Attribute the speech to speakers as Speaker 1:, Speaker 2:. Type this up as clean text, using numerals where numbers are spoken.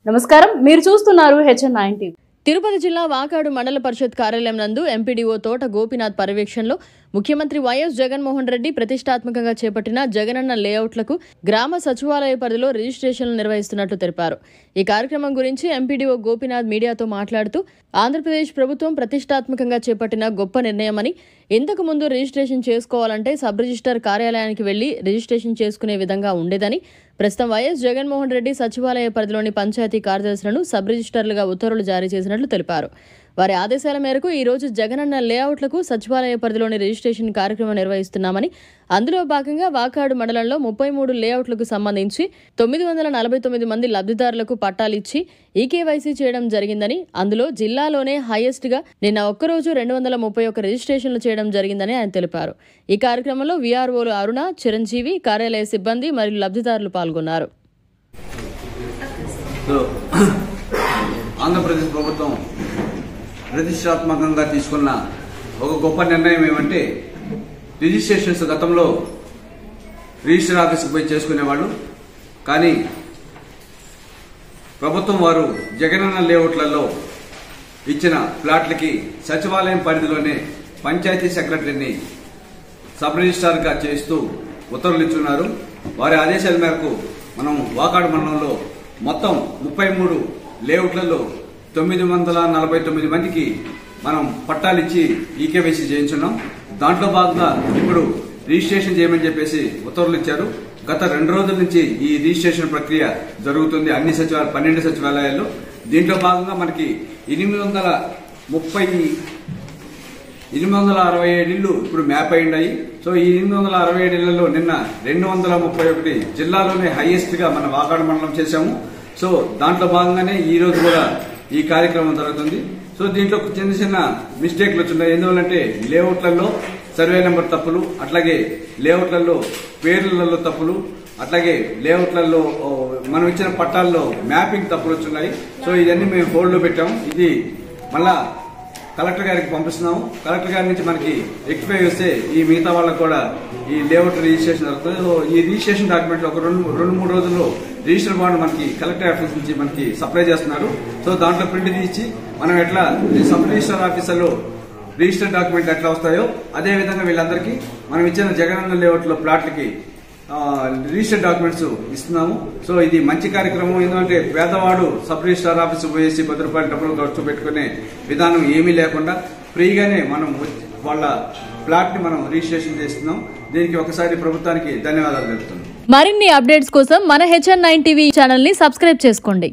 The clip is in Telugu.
Speaker 1: నమస్కారం, మీరు చూస్తున్నారు HN9 టీవీ.
Speaker 2: తిరుపతి జిల్లా వాకాడు మండల పరిషత్ కార్యాలయం నందు ఎంపీడీఓ తోట గోపీనాథ్ పర్యవేక్షణలో ముఖ్యమంత్రి వైఎస్ జగన్మోహన్ రెడ్డి ప్రతిష్టాత్మకంగా చేపట్టిన జగనన్న లేఅవుట్లకు గ్రామ సచివాలయ పరిధిలో రిజిస్ట్రేషన్లు నిర్వహిస్తున్నట్లు తెలిపారు. ఈ కార్యక్రమం గురించి ఎంపీడీఓ గోపీనాథ్ మీడియాతో మాట్లాడుతూ ఆంధ్రప్రదేశ్ ప్రభుత్వం ప్రతిష్టాత్మకంగా చేపట్టిన గొప్ప నిర్ణయమని, ఇంతకు ముందు రిజిస్ట్రేషన్ చేసుకోవాలంటే సబ్ రిజిస్టర్ కార్యాలయానికి వెళ్లి రిజిస్ట్రేషన్ చేసుకునే విధంగా ఉండేదని, ప్రస్తుతం వైఎస్ జగన్మోహన్ రెడ్డి సచివాలయ పరిధిలోని పంచాయతీ కార్యదర్శులను సబ్ రిజిస్టర్లుగా ఉత్తర్వులు జారీ చేసినట్లు తెలిపారు. వారి ఆదేశాల మేరకు ఈ రోజు జగనన్న లేఅవుట్లకు సచివాలయ పరిధిలోని రిజిస్ట్రేషన్ కార్యక్రమం నిర్వహిస్తున్నామని, అందులో భాగంగా వాకాడు మండలంలో 33 లేఅవుట్లకు సంబంధించి 949 మంది లబ్ధిదారులకు పట్టాలిచ్చి ఈకేవైసీ చేయడం జరిగిందని, అందులో జిల్లాలోనే హైయెస్ట్ గా నిన్న ఒక్కరోజు 231 రిజిస్ట్రేషన్లు చేయడం జరిగిందని ఆయన తెలిపారు. ఈ కార్యక్రమంలో వీఆర్ఓలు అరుణ, చిరంజీవి, కార్యాలయ సిబ్బంది మరియు లబ్ధిదారులు పాల్గొన్నారు.
Speaker 3: ఆంధ్రప్రదేశ్ ప్రభుత్వం ప్రతిష్టాత్మకంగా తీసుకున్న ఒక గొప్ప నిర్ణయం ఏమంటే, రిజిస్ట్రేషన్స్ గతంలో రిజిస్టర్ ఆఫీస్కి పోయి చేసుకునేవాళ్ళు. కానీ ప్రభుత్వం వారు జగనన్న లేఅవుట్లలో ఇచ్చిన ప్లాట్లకి సచివాలయం పరిధిలోనే పంచాయతీ సెక్రటరీని సబ్ రిజిస్ట్రార్గా చేస్తూ ఉత్తర్వులు ఇచ్చున్నారు. వారి ఆదేశాల మేరకు మనం వాకాడు మండలంలో మొత్తం 33 లేఅవుట్లలో 949 మందికి మనం పట్టాలిచ్చి ఈకేవైసీ చేయించున్నాం. దాంట్లో భాగంగా ఇప్పుడు రిజిస్ట్రేషన్ చేయమని చెప్పేసి ఉత్తర్వులు ఇచ్చారు. గత 2 రోజుల నుంచి ఈ రిజిస్ట్రేషన్ ప్రక్రియ జరుగుతుంది అన్ని 12 సచివాలయాల్లో. దీంట్లో భాగంగా మనకి 867 ఇళ్లు ఇప్పుడు మ్యాప్ అయి ఉన్నాయి. సో ఈ 867 ఇళ్లలో నిన్న 231 జిల్లాలోనే హైయెస్ట్ గా మన వాకాడు మండలం చేశాము. సో దాంట్లో భాగంగానే ఈ రోజు కూడా ఈ కార్యక్రమం జరుగుతుంది. సో దీంట్లో చిన్న చిన్న మిస్టేక్లు వచ్చినాయి. ఎందువల్లంటే లేఅవుట్లలో సర్వే నెంబర్ తప్పులు, అట్లాగే లేఅవుట్లలో పేర్లలో తప్పులు, అట్లాగే లేఅవుట్లలో మనం ఇచ్చిన పట్టాల్లో మ్యాపింగ్ తప్పులు వచ్చున్నాయి. సో ఇవన్నీ మేము హోల్డ్ లో పెట్టాము. ఇది మళ్ళా కలెక్టర్ గారికి పంపిస్తున్నాము. కలెక్టర్ గారి నుంచి మనకి రెక్టిఫై వస్తే ఈ మిగతా వాళ్ళకు కూడా ఈ లేఅవుట్ రిజిస్ట్రేషన్ జరుగుతుంది. సో ఈ రిజిస్ట్రేషన్ డాక్యుమెంట్లు ఒక 2-3 రోజుల్లో రిజిస్టర్ బాండ్ మనకి కలెక్టర్ ఆఫీస్ నుంచి మనకి సప్లై చేస్తున్నారు. సో దాంట్లో ప్రింట్ తీసి మనం ఎట్లా సబ్ రిజిస్టర్ ఆఫీసర్లో రిజిస్టర్ డాక్యుమెంట్ ఎట్లా వస్తాయో అదే విధంగా వీళ్ళందరికీ మనం ఇచ్చిన జగనన్న లేఅవుట్ లో ప్లాట్లకి రిజిస్టర్ డాక్యుమెంట్స్ ఇస్తున్నాము. సో ఇది మంచి కార్యక్రమం. ఎందుకంటే పేదవాడు సబ్ రిజిస్టర్ ఆఫీస్ పోయేసి 10 రూపాయల డబ్బులు ఖర్చు పెట్టుకునే విధానం ఏమీ లేకుండా ఫ్రీగానే మనం వాళ్ళ ప్లాట్ ని మనం రిజిస్ట్రేషన్ చేస్తున్నాం. దీనికి ఒకసారి ప్రభుత్వానికి ధన్యవాదాలు తెలుపుతున్నాం.
Speaker 2: మరిన్ని అప్డేట్స్ కోసం మన HN9 టీవీ ఛానల్ ని సబ్స్క్రైబ్ చేసుకోండి.